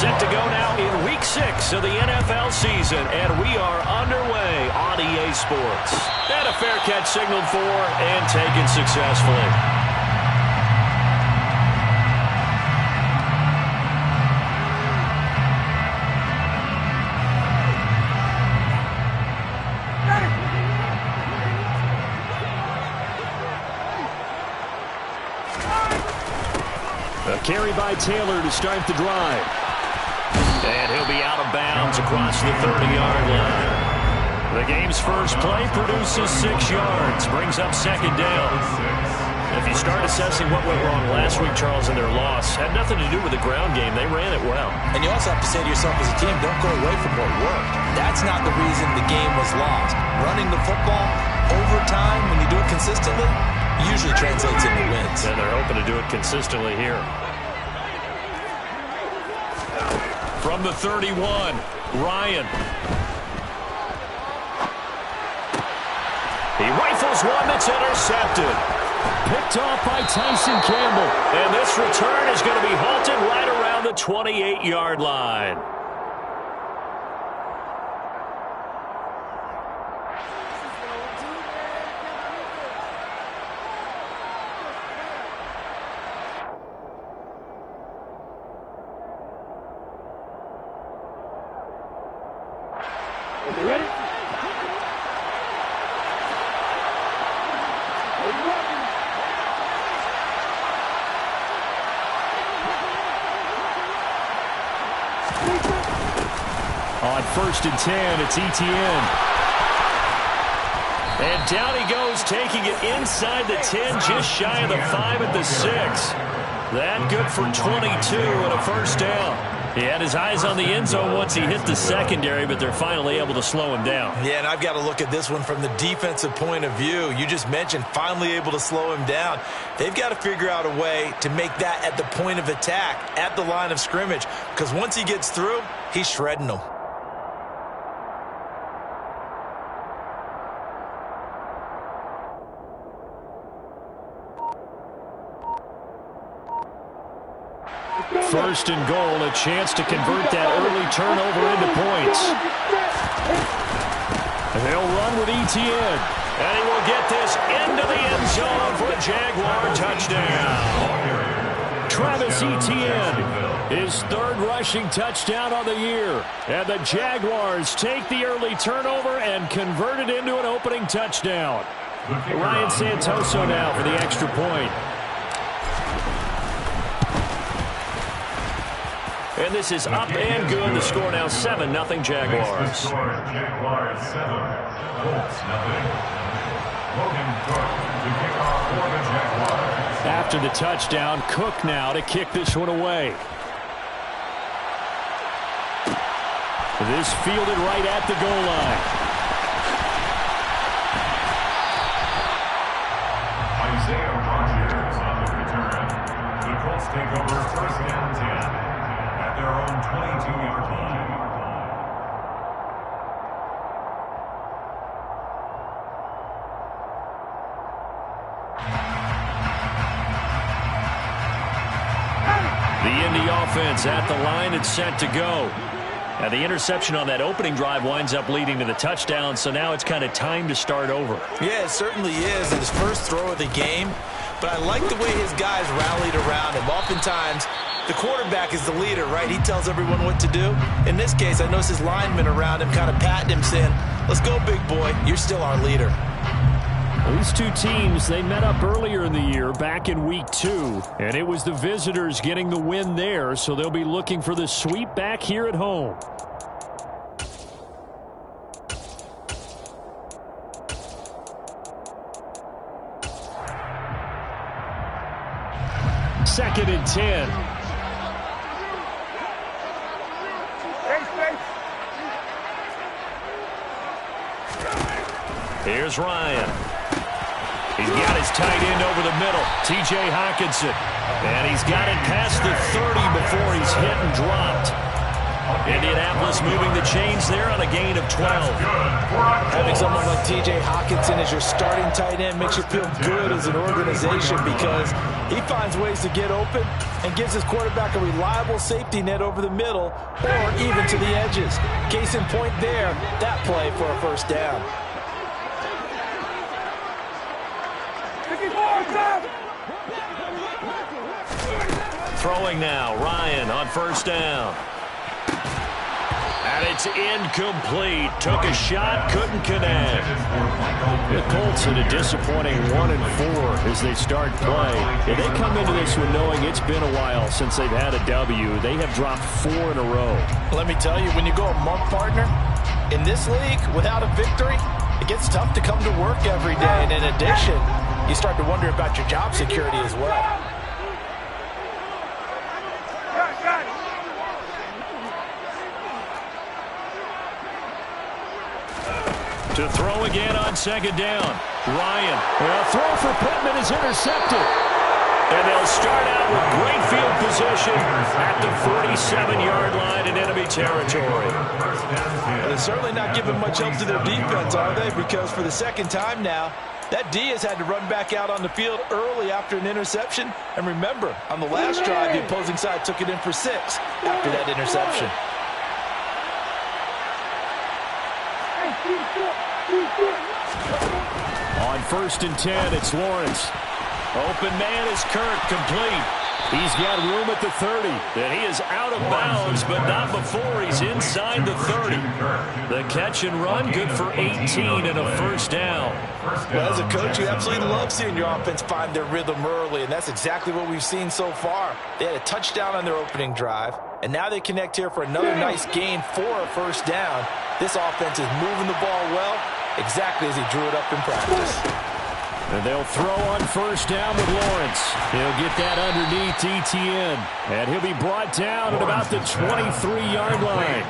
Set to go now in Week 6 of the NFL season, and we are underway on EA Sports. And a fair catch signaled for and taken successfully. A carry by Taylor to start the drive. And he'll be out of bounds across the 30-yard line. The game's first play produces 6 yards, brings up second down. If you start assessing what went wrong last week, Charles, in their loss, had nothing to do with the ground game. They ran it well. And you also have to say to yourself as a team, don't go away from what worked. That's not the reason the game was lost. Running the football over time, when you do it consistently, usually translates into wins. And they're hoping to do it consistently here. From the 31, Ryan. He rifles one that's intercepted. Picked off by Tyson Campbell. And this return is going to be halted right around the 28-yard line. Ready? On 1st and 10, it's Etienne. And down he goes, taking it inside the 10, just shy of the 5 at the 6. That good for 22 and a first down. He had his eyes on the end zone once he hit the secondary, but they're finally able to slow him down. Yeah, and I've got to look at this one from the defensive point of view. You just mentioned finally able to slow him down. They've got to figure out a way to make that at the point of attack, at the line of scrimmage, because once he gets through, he's shredding them. First and goal, a chance to convert that early turnover into points. They'll run with Etienne. And he will get this into the end zone for a Jaguar touchdown. Travis Etienne, his 3rd rushing touchdown on the year. And the Jaguars take the early turnover and convert it into an opening touchdown. Ryan Santoso now for the extra point. And this is up and good. The score now 7-0 Jaguars. Jaguars 7, Colts 0. Logan Cook to kick off for the Jaguars. After the touchdown, Cook now to kick this one away. This fielded right at the goal line. Isaiah Rodgers on the return. The Colts take over 1st and 10. Their own 22-yard line. The Indy offense at the line. It's set to go. Now the interception on that opening drive winds up leading to the touchdown, so now it's kind of time to start over. Yeah, it certainly is. And his first throw of the game. But I like the way his guys rallied around him. Oftentimes, the quarterback is the leader, right? He tells everyone what to do. In this case, I noticed his linemen around him kind of patting him, saying, let's go, big boy. You're still our leader. These two teams, they met up earlier in the year, back in Week 2. And it was the visitors getting the win there, so they'll be looking for the sweep back here at home. Second and 10. Here's Ryan. He's got his tight end over the middle, T.J. Hockenson. And he's got it past the 30 before he's hit and dropped. Indianapolis moving the chains there on a gain of 12. Having someone like T.J. Hockenson as your starting tight end makes you feel good as an organization because he finds ways to get open and gives his quarterback a reliable safety net over the middle or even to the edges. Case in point there, that play for a first down. Throwing now, Ryan on first down. And it's incomplete. Took a shot, couldn't connect. The Colts in a disappointing 1-4 as they start play. If they come into this one knowing it's been a while since they've had a W, they have dropped 4 in a row. Let me tell you, when you go a month, partner, in this league, without a victory, it gets tough to come to work every day. And in addition, you start to wonder about your job security as well. To throw again on second down. Ryan. A throw for Pittman is intercepted. And they'll start out with great field position at the 47-yard line in enemy territory. They're certainly not giving much help to their defense, are they? Because for the second time now, that D has had to run back out on the field early after an interception. And remember, on the last drive, the opposing side took it in for 6 after that interception. On first and 10, it's Lawrence. Open man is Kirk, complete. He's got room at the 30. And he is out of bounds, but not before he's inside the 30. The catch and run, good for 18 and a first down. Well, as a coach, you absolutely love seeing your offense find their rhythm early, and that's exactly what we've seen so far. They had a touchdown on their opening drive, and now they connect here for another nice gain for a first down. This offense is moving the ball well, exactly as he drew it up in practice. And they'll throw on first down with Lawrence. He'll get that underneath Etienne. And he'll be brought down at about the 23-yard line.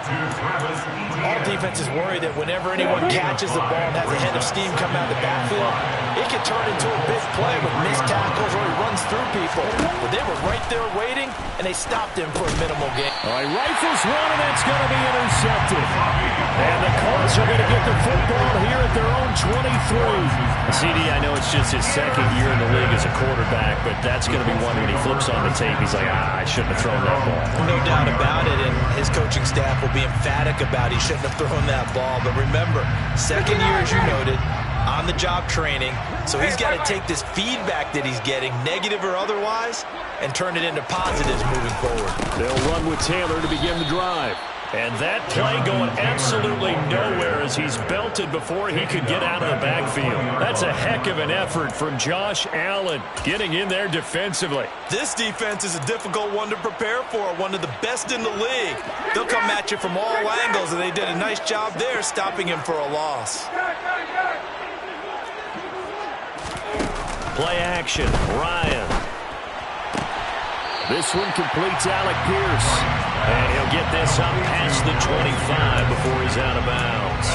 All defenses worry that whenever anyone catches the ball and has a head of steam come out of the backfield, it can turn into a big play with missed tackles or he runs through people. But they were right there waiting, and they stopped him for a minimal gain. All right, rifles one, and that's going to be intercepted. And the Colts are going to get the football here at their own 23. CD, I know it's just his second year in the league as a quarterback, but that's going to be one when he flips on the tape. He's like, I shouldn't have thrown that ball. No doubt about it, and his coaching staff will be emphatic about he shouldn't have thrown that ball. But remember, second year, as you noted, on-the-job training, so he's got to take this feedback that he's getting, negative or otherwise, and turn it into positives moving forward. They'll run with Taylor to begin the drive. And that play going absolutely nowhere as he's belted before he could get out of the backfield. That's a heck of an effort from Josh Allen getting in there defensively. This defense is a difficult one to prepare for, one of the best in the league. They'll come at you from all angles, and they did a nice job there stopping him for a loss. Play action, Ryan. This one completes Alec Pierce. And he'll get this up past the 25 before he's out of bounds.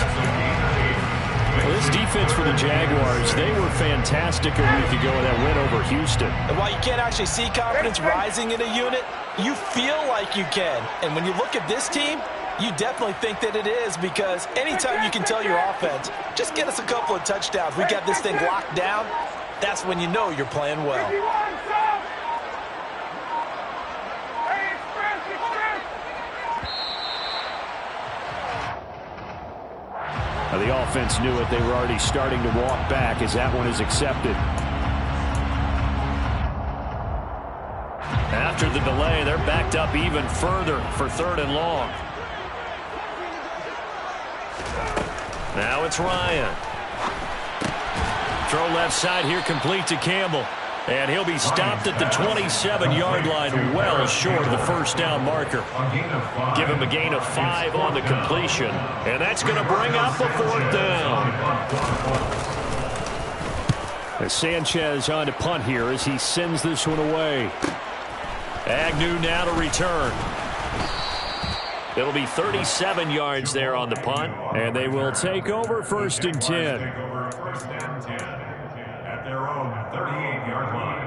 Well, this defense for the Jaguars, they were fantastic a week ago in that win over Houston. And while you can't actually see confidence rising in a unit, you feel like you can. And when you look at this team, you definitely think that it is, because anytime you can tell your offense, just get us a couple of touchdowns, we got this thing locked down, that's when you know you're playing well. The offense knew it. They were already starting to walk back as that one is accepted. After the delay, they're backed up even further for 3rd and long. Now it's Ryan. Throw left side here, complete to Campbell. And he'll be stopped at the 27-yard line, well short of the first down marker. Give him a gain of 5 on the completion. And that's going to bring up the 4th down. As Sanchez on to punt here as he sends this one away. Agnew now to return. It'll be 37 yards there on the punt. And they will take over 1st and 10. At their own 38-yard line.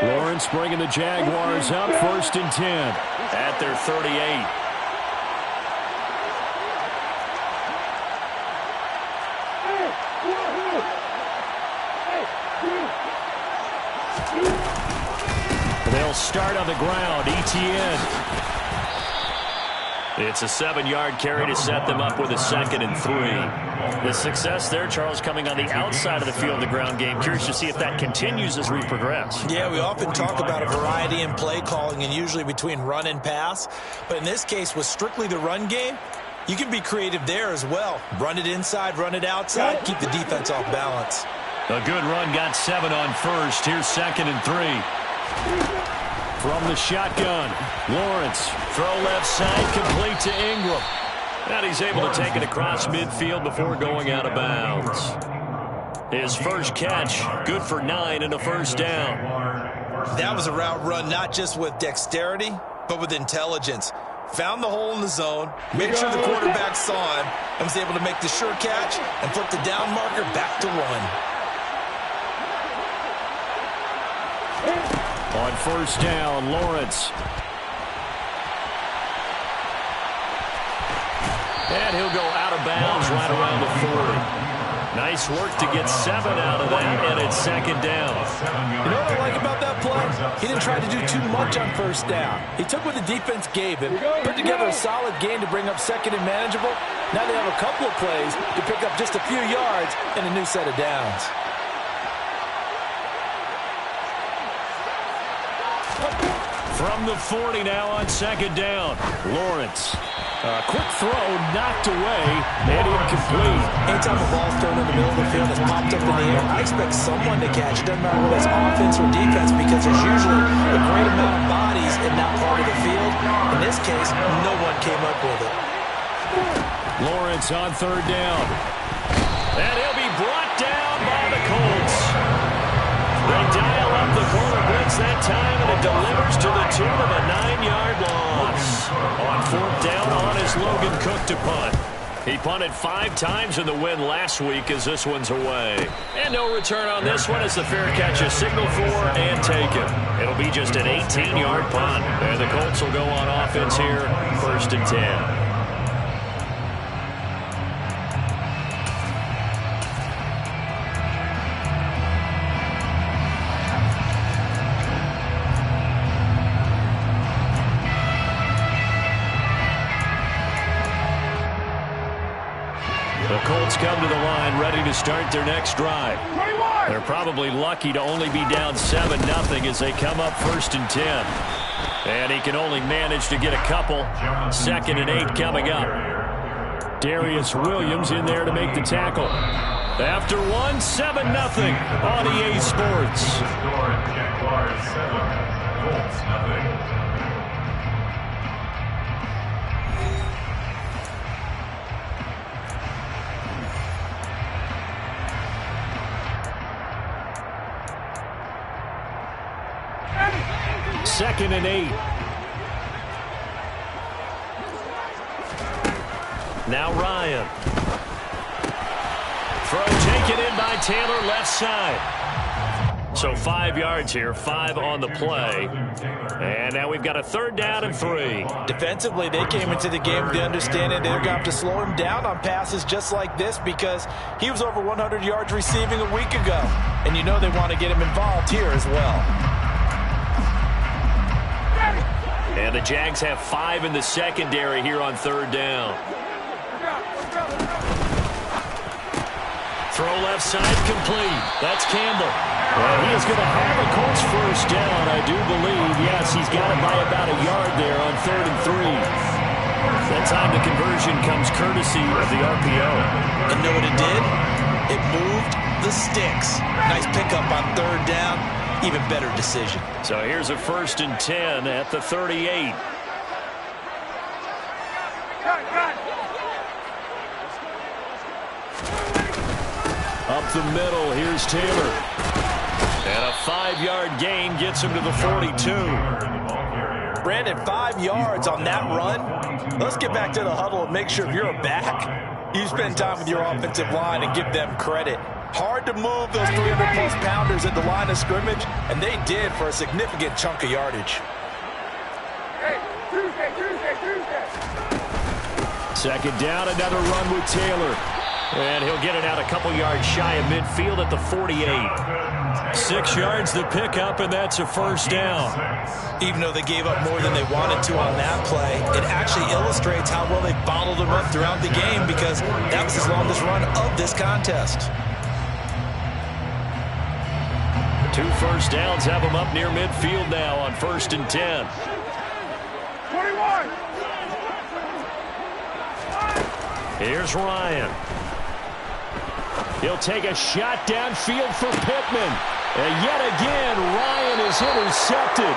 Lawrence Lawrence bringing the Jaguars up 1st and 10. At their 38. They'll start on the ground. Etienne. It's a 7-yard carry to set them up with a 2nd and 3. The success there, Charles, coming on the outside of the field, the ground game. Curious to see if that continues as we progress. Yeah, we often talk about a variety in play calling and usually between run and pass. But in this case, with strictly the run game, you can be creative there as well. Run it inside, run it outside, keep the defense off balance. A good run got 7 on 1st. Here's 2nd and 3. From the shotgun, Lawrence. Throw left side, complete to Ingram. And he's able to take it across midfield before going out of bounds. His first catch, good for 9 and a 1st down. That was a route run not just with dexterity, but with intelligence. Found the hole in the zone, made sure the quarterback saw him, and was able to make the sure catch and flip the down marker back to 1. On 1st down, Lawrence. And he'll go out of bounds right around the 40. Nice work to get 7 out of that, and it's 2nd down. You know what I like about that play? He didn't try to do too much on 1st down. He took what the defense gave him, put together a solid game to bring up 2nd and manageable. Now they have a couple of plays to pick up just a few yards and a new set of downs. From the 40 now on 2nd down, Lawrence. A quick throw knocked away and incomplete. Anytime a ball's thrown in the middle of the field that's popped up in the air, I expect someone to catch it. Doesn't matter whether it's offense or defense, because there's usually a great amount of bodies in that part of the field. In this case, no one came up with it. Lawrence on 3rd down. And he'll be brought down by the Colts. They dial up the corner blitz that time, and it delivers to the tune of a 9-yard loss. On 4th down, on is Logan Cook to punt. He punted 5 times in the win last week as this one's away. And no return on this one as the fair catch is signaled for and taken. It'll be just an 18-yard punt. And the Colts will go on offense here, 1st and 10. The Colts come to the line ready to start their next drive. They're probably lucky to only be down 7-0 as they come up 1st and 10. And he can only manage to get a couple. 2nd and 8 coming up. Darius Williams in there to make the tackle. After 1, 7-0 on EA Sports. Jaguars 7, Colts nothing. Second and 8. Now Ryan. Throw taken in by Taylor, left side. So 5 yards here, 5 on the play. And now we've got a 3rd down and 3. Defensively, they came into the game with the understanding they're going to have to slow him down on passes just like this because he was over 100 yards receiving a week ago. And you know they want to get him involved here as well. And the Jags have 5 in the secondary here on 3rd down. Throw left side complete. That's Campbell. Well, he is going to have a Colts 1st down, I do believe. Yes, he's got it by about a yard there on 3rd and 3. That time the conversion comes courtesy of the RPO. And know what it did? It moved the sticks. Nice pickup on 3rd down. Even better decision. So here's a 1st and 10 at the 38. Up the middle, here's Taylor. And a 5-yard gain gets him to the 42. Brandon, 5 yards on that run. Let's get back to the huddle and make sure if you're a back, you spend time with your offensive line and give them credit. Hard to move those 300-plus pounders at the line of scrimmage, and they did for a significant chunk of yardage. Second down, another run with Taylor. And he'll get it out a couple yards shy of midfield at the 48. 6 yards the pickup, and that's a first down. Even though they gave up more than they wanted to on that play, it actually illustrates how well they bottled them up throughout the game, because that was his longest run of this contest. 2 first downs have them up near midfield now on 1st and 10. 21. Here's Ryan. He'll take a shot downfield for Pittman. And yet again, Ryan is intercepted.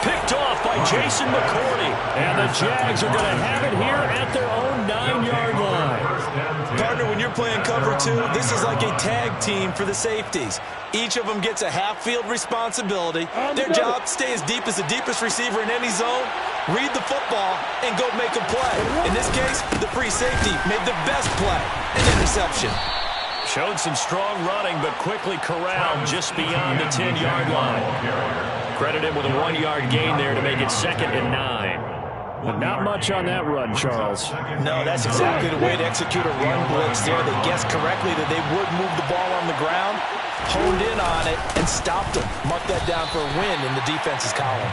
Picked off by Jason McCourty. And the Jags are going to have it here at their own 9-yard line. Partner, when you're playing cover 2, this is like a tag team for the safeties. Each of them gets a half-field responsibility. Their job, stay as deep as the deepest receiver in any zone, read the football, and go make a play. In this case, the free safety made the best play, an interception. Showed some strong running, but quickly corralled just beyond the 10-yard line. Credit him with a 1-yard gain there to make it 2nd and 9. But not much on that run, Charles. No, that's exactly the way to execute a run blitz there. They guessed correctly that they would move the ball on the ground, honed in on it, and stopped them. Mark that down for a win in the defense's column.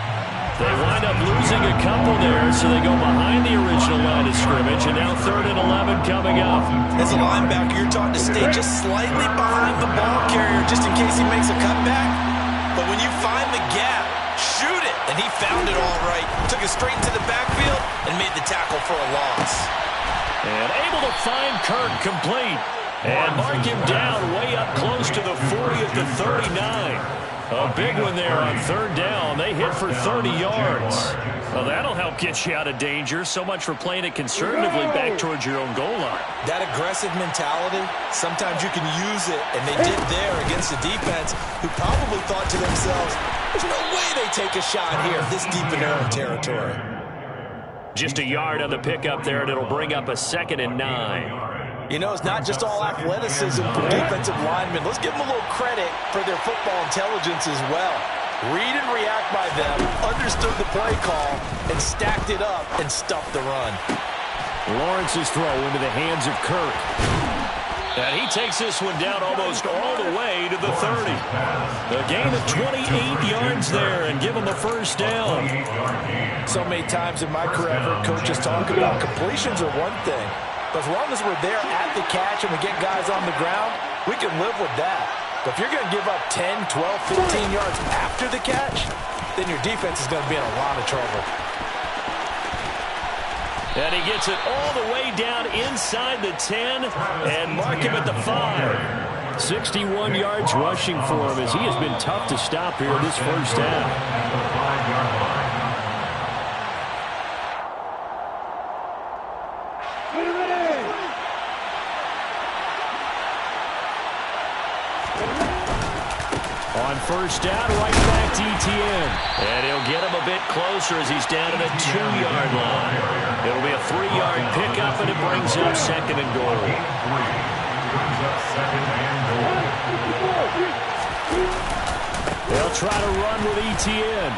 They wind up losing a couple there, so they go behind the original line of scrimmage, and now 3rd and 11 coming up. As a linebacker, you're taught to stay just slightly behind the ball carrier just in case he makes a cutback. But when you find the gap, shoot it. And he found it all right. Took it straight into the backfield and made the tackle for a loss. And able to find Kirk complete. And mark him down way up close to the 40 at the 39. A big one there on 3rd down. They hit for 30 yards. Well, that'll help get you out of danger. So much for playing it conservatively back towards your own goal line. That aggressive mentality, sometimes you can use it, and they did there against the defense, who probably thought to themselves, there's no way they take a shot here this deep in their own territory. Just a yard on the pickup there, and it'll bring up a 2nd and 9. You know, it's not just all athleticism for defensive linemen. Let's give them a little credit for their football intelligence as well. Read and react by them, understood the play call, and stacked it up and stuffed the run. Lawrence's throw into the hands of Kirk. And he takes this one down almost all the way to the 30. A gain of 28 yards there and give him a first down. So many times in my career, I've heard coaches talk about completions are one thing. But as long as we're there at the catch and we get guys on the ground, we can live with that. But if you're going to give up 10, 12, 15 yards after the catch, then your defense is going to be in a lot of trouble. And he gets it all the way down inside the 10 and mark him at the 5. 61 yards rushing for him as he has been tough to stop here this first half. On first down, right back to Etienne. And he'll get him a bit closer as he's down at a 2-yard line. It'll be a 3-yard pickup, and it brings up 2nd and goal. They'll try to run with Etienne.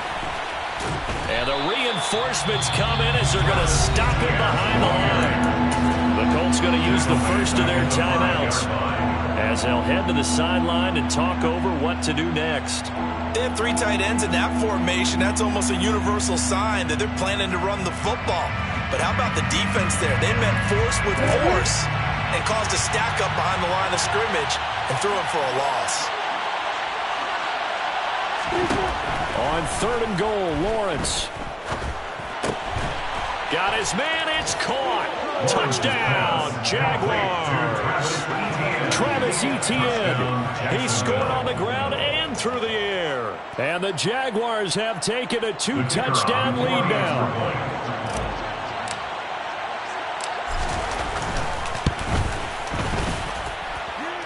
And the reinforcements come in as they're going to stop him behind the line. The Colts going to use the first of their timeouts as they'll head to the sideline and talk over what to do next. They have 3 tight ends in that formation. That's almost a universal sign that they're planning to run the football. But how about the defense there? They met force with force and caused a stack up behind the line of scrimmage and threw him for a loss. On 3rd and goal, Lawrence. Got his man, it's caught. Touchdown, Jaguars. Travis Etienne. He scored on the ground and through the air. And the Jaguars have taken a 2-touchdown lead now.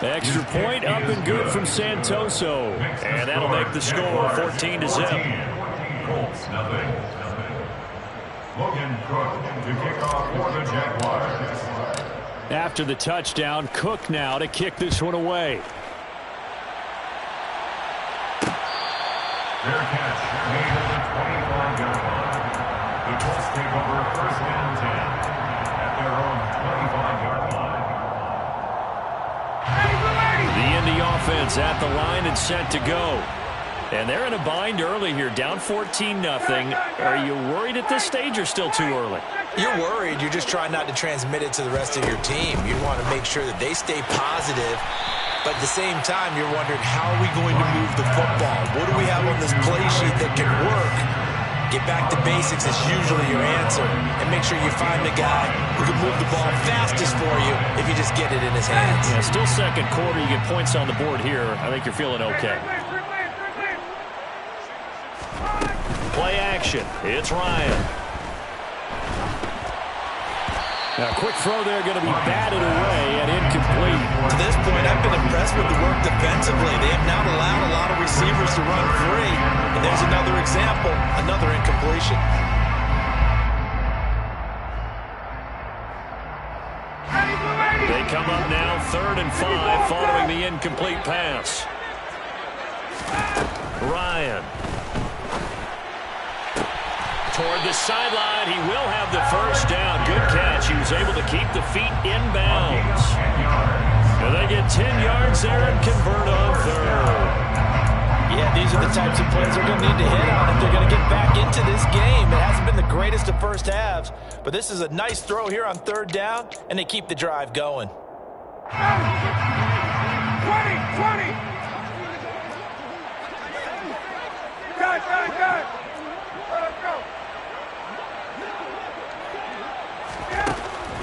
Extra point up and good from Santoso. And that'll make the score 14-0. Colts, nothing. Logan Cook to kick off for the Jaguars. After the touchdown, Cook now to kick this one away. Fair catch made at the 25-yard line. The Colts take over first and 10 at their own 25-yard line. The Indy offense at the line and set to go. And they're in a bind early here, down 14-0. Are you worried at this stage or still too early? You're worried. You're just trying not to transmit it to the rest of your team. You want to make sure that they stay positive. But at the same time, you're wondering, how are we going to move the football? What do we have on this play sheet that can work? Get back to basics is usually your answer. And make sure you find the guy who can move the ball fastest for you if you just get it in his hands. Yeah, still second quarter. You get points on the board here. I think you're feeling okay. Play action. It's Ryan. Now, quick throw there, going to be batted away and incomplete. To this point, I've been impressed with the work defensively. They have not allowed a lot of receivers to run free. And there's another example, another incompletion. They come up now 3rd and 5 following the incomplete pass. Ryan. Toward the sideline, he will have the first down. Good catch. He was able to keep the feet inbounds. And they get 10 yards there and convert on 3rd. Yeah, these are the types of plays they're going to need to hit on if they're going to get back into this game. It hasn't been the greatest of first halves, but this is a nice throw here on 3rd down, and they keep the drive going. 20. Good. Let's go.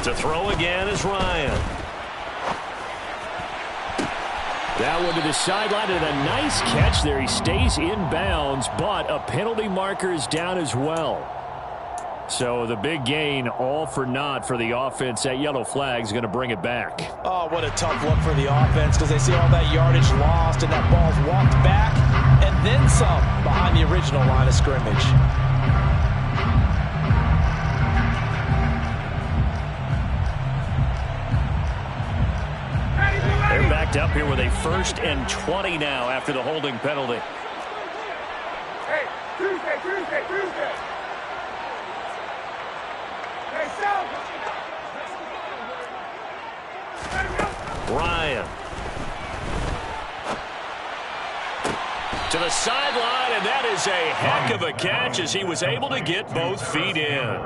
To throw again is Ryan. That one to the sideline, and a nice catch there. He stays in bounds, but a penalty marker is down as well. So the big gain, all for naught for the offense. That yellow flag is going to bring it back. Oh, what a tough look for the offense, because they see all that yardage lost, and that ball's walked back, and then some behind the original line of scrimmage. They're backed up here with a 1st and 20 now after the holding penalty. Hey, Tuesday. Hey, Sal. Ryan. To the sideline, and that is a heck of a catch as he was able to get both feet in.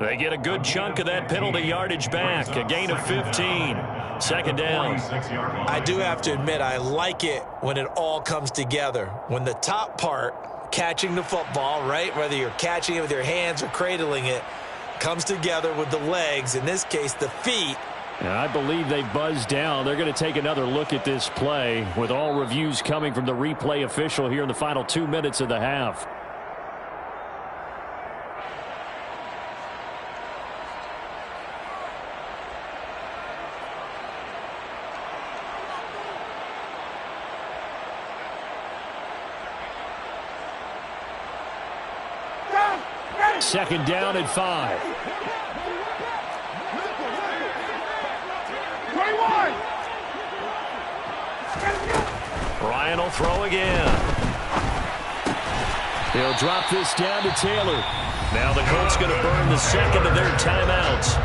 They get a good chunk of that penalty yardage back, a gain of 15. 2nd down. I do have to admit, I like it when it all comes together. When the top part, catching the football, right, whether you're catching it with your hands or cradling it, comes together with the legs, in this case the feet. And I believe they buzzed down. They're going to take another look at this play with all reviews coming from the replay official here in the final 2 minutes of the half. Second down at 5. 21. Ryan will throw again. He'll drop this down to Taylor. Now the Colts going to burn the second of their timeouts,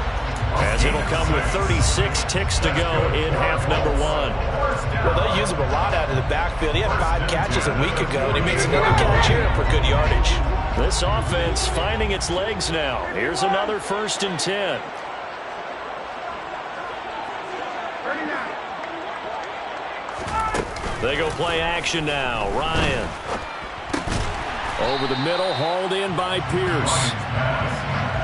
as it'll come with 36 ticks to go in half number 1. Well, they'll use him a lot out of the backfield. He had 5 catches a week ago, and he makes another catch here for good yardage. This offense finding its legs now. Here's another 1st and 10. 39. They go play action now. Ryan. Over the middle, hauled in by Pierce.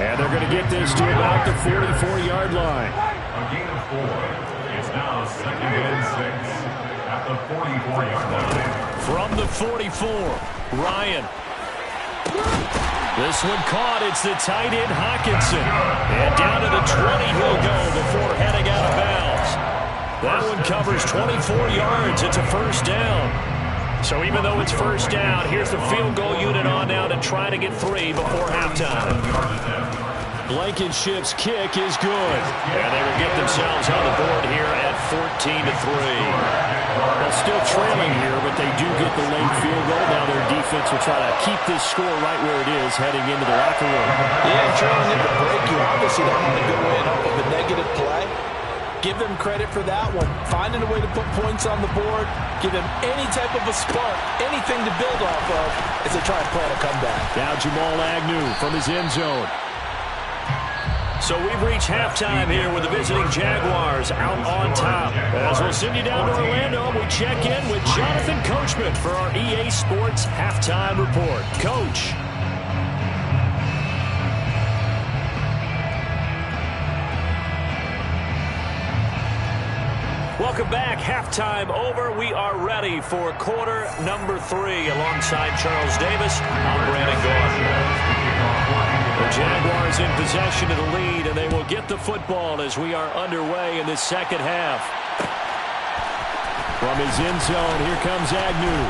And they're going to get this to about the 44-yard line. A gain of 4. It's now 2nd and 6 at the 44-yard line. From the 44, Ryan. This one caught. It's the tight end, Hockenson. And down to the 20 he'll go before heading out of bounds. That one covers 24 yards. It's a 1st down. So even though it's 1st down, here's the field goal unit on now to try to get 3 before halftime. Blankenship's kick is good. And they will get themselves on the board here at 14-3. Well, still trailing here, but they do get the late field goal. Now their defense will try to keep this score right where it is heading into the locker room. Yeah, trailing in the break, you obviously don't want to go in off of a negative play. Give them credit for that one. Finding a way to put points on the board, give them any type of a spark, anything to build off of as they try and plan a comeback. Now Jamal Agnew from his end zone. So we've reached halftime here with the visiting Jaguars out on top. As we'll send you down to Orlando, we check in with Jonathan Coachman for our EA Sports Halftime Report. Coach. Welcome back. Halftime over. We are ready for quarter number 3. Alongside Charles Davis, I'm Brandon Gaudin. The Jaguars in possession of the lead, and they will get the football as we are underway in this second half. From his end zone, here comes Agnew.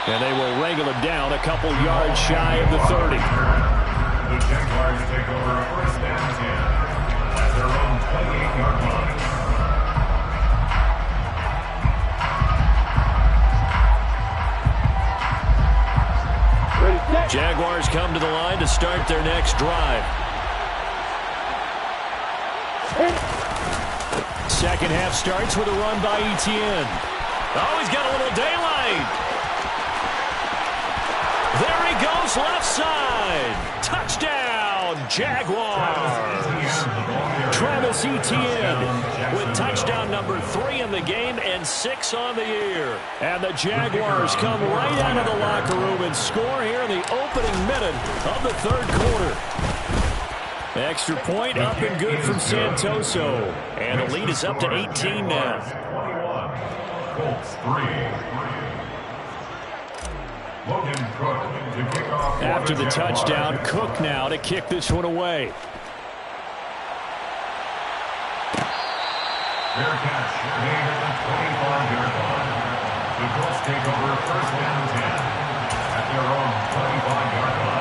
And they will wrangle him down a couple yards shy of the 30. The Jaguars take over a first down 10 at their own 28-yard line. Jaguars come to the line to start their next drive. Second half starts with a run by Etienne. Oh, he's got a little daylight. There he goes, left side. Touchdown, Jaguars. Travis Etienne with touchdown number 3 in the game and 6 on the year. And the Jaguars come right out of the locker room and score here in the opening minute of the third quarter. Extra point up and good from Santoso. And the lead is up to 18 now. 21. Colts 3. Logan Cook to kick off. After the touchdown, Cook now to kick this one away. Fair catch made at the 25-yard line. The Colts take over first down 10 at their own 25-yard line.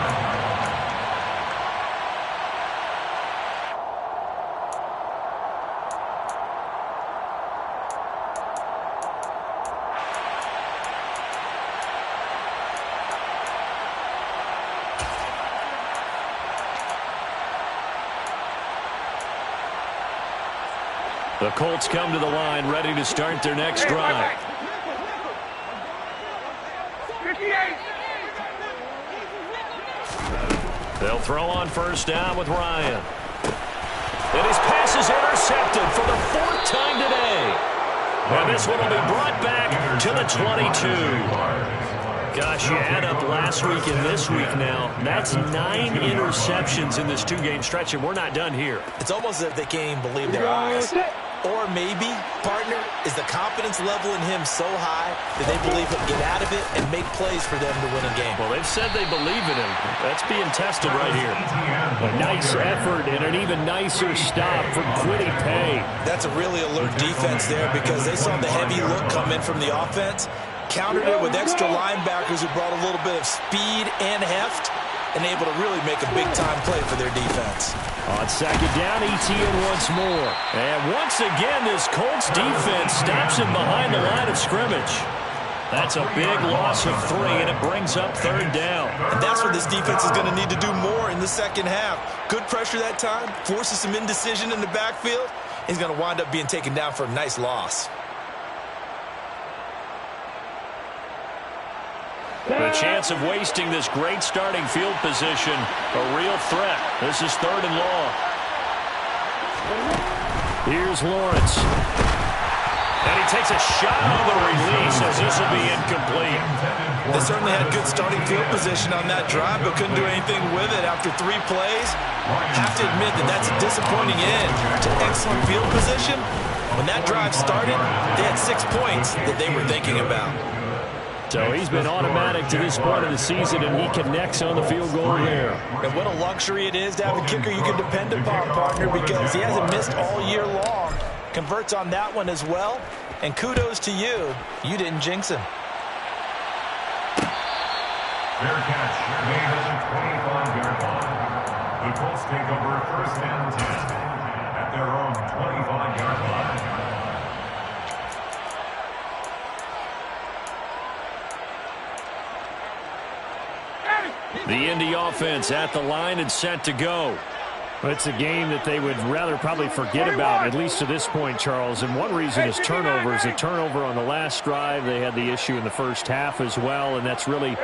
The Colts come to the line ready to start their next drive. 58. They'll throw on first down with Ryan. And his pass is intercepted for the 4th time today. And this one will be brought back to the 22. Gosh, you add up last week and this week now. That's 9 interceptions in this 2-game stretch, and we're not done here. It's almost as if they can't even believe their eyes. Or maybe, partner, is the confidence level in him so high that they believe he'll get out of it and make plays for them to win a game. Well, they've said they believe in him. That's being tested right here. A nice effort and an even nicer stop from Kwity Paye. That's a really alert defense there because they saw the heavy look come in from the offense, countered it with extra linebackers who brought a little bit of speed and heft, and able to really make a big-time play for their defense. On second down, Etienne once more. And once again, this Colts defense stops him behind the line of scrimmage. That's a big loss of 3, and it brings up third down. And that's what this defense is going to need to do more in the second half. Good pressure that time, forces some indecision in the backfield. He's going to wind up being taken down for a nice loss. The chance of wasting this great starting field position, a real threat. This is 3rd and long. Here's Lawrence. And he takes a shot on the release as this will be incomplete. They certainly had good starting field position on that drive, but couldn't do anything with it after 3 plays. Have to admit that that's a disappointing end to excellent field position. When that drive started, they had 6 points that they were thinking about. So he's been automatic to this point of the season, and he connects on the field goal there. And what a luxury it is to have a kicker you can depend upon, partner, because he hasn't missed all year long. Converts on that one as well. And kudos to you. You didn't jinx him. Fair catch made at the 25-yard line. The Colts take over first down 10 at their own 25-yard line. The Indy offense at the line and set to go. It's a game that they would rather probably forget about, at least to this point, Charles. And one reason is turnovers. A turnover on the last drive. They had the issue in the first half as well, and that's really,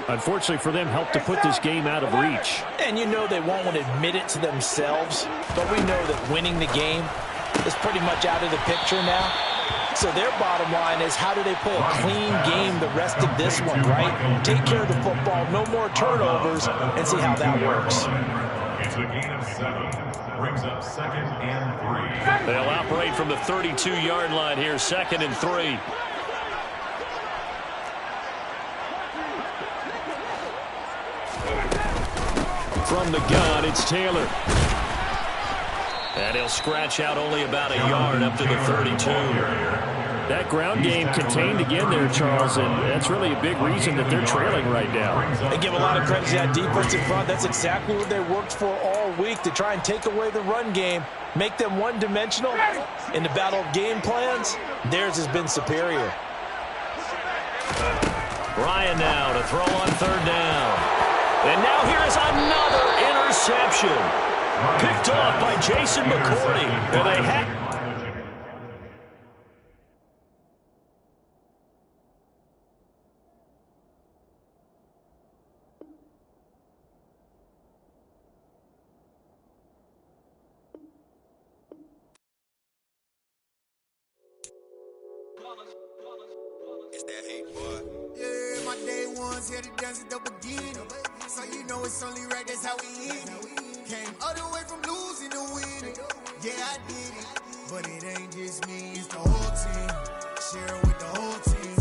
unfortunately for them, helped to put this game out of reach. And you know they won't want to admit it to themselves, but we know that winning the game is pretty much out of the picture now. So their bottom line is, how do they play a clean game the rest of this one, right? Take care of the football, no more turnovers, and see how that works. It's a gain of 7. Brings up 2nd and 3. They'll operate from the 32-yard line here, 2nd and 3. From the gun, it's Taylor. And he'll scratch out only about a yard up to the 32. That ground game contained again there, Charles, and that's really a big reason that they're trailing right now. They give a lot of credit to that defensive front. That's exactly what they worked for all week, to try and take away the run game, make them one-dimensional. In the battle of game plans, theirs has been superior. Ryan now to throw on 3rd down. And now here's another interception. Picked off by Jason McCourty. And they had... It's that hate, boy. Yeah, my day ones here to dance at the beginning. So you know it's only right, that's how we eat it. Came all the way from losing to winning. Yeah, I did it. But it ain't just me, it's the whole team. Share it with the whole team.